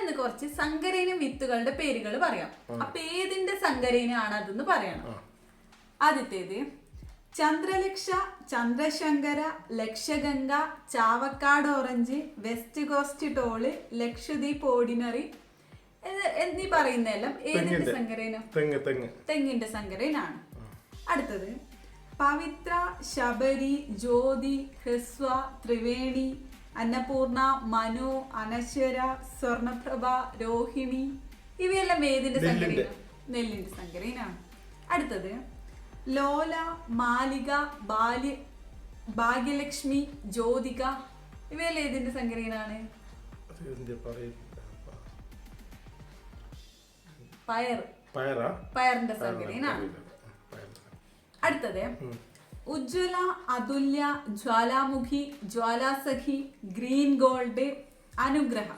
ഞാനിന്ന് കുറച്ച് സങ്കരയിന വിത്തുകളുടെ പേരുകൾ പറയാം. അപ്പൊ ഏതിന്റെ സങ്കരയിനാണ് അതെന്ന് പറയണം. ആദ്യത്തേത് Chandralaksha, Chandrasankara, Lakshaganga, Chavakkad orange, west coast tall, Lakshadweep ordinary എന്നീ പറയുന്നതെല്ലാം ഏതിന്റെ സങ്കരയിനം? തെങ്ങിന്റെ സങ്കരയിനാണ്. അടുത്തത് പവിത്ര, ശബരി, ജ്യോതി, ഹ്രസ്വ, ത്രിവേണി, അന്നപൂർണ, മനു, അനശ്വര, സ്വർണപ്രഭ, രോഹിണി ഇവയെല്ലാം ഏതിന്റെ സങ്കരയിനം? നെല്ലിന്റെ സങ്കരയിനാണ്. അടുത്തത് ലോല, മാലിക, ഭാഗ്യലക്ഷ്മി, ജ്യോതിക ഇവയെല്ലാം ഏതിന്റെ സങ്കരയിനാണ്? പയറിന്റെ സങ്കരയിനാണ്. അടുത്തത് ഉജ്ജ്വല, അതുല്യ, ജ്വാലാമുഖി, ജ്വാലാസഖി, ഗ്രീൻ ഗോൾഡ്, അനുഗ്രഹ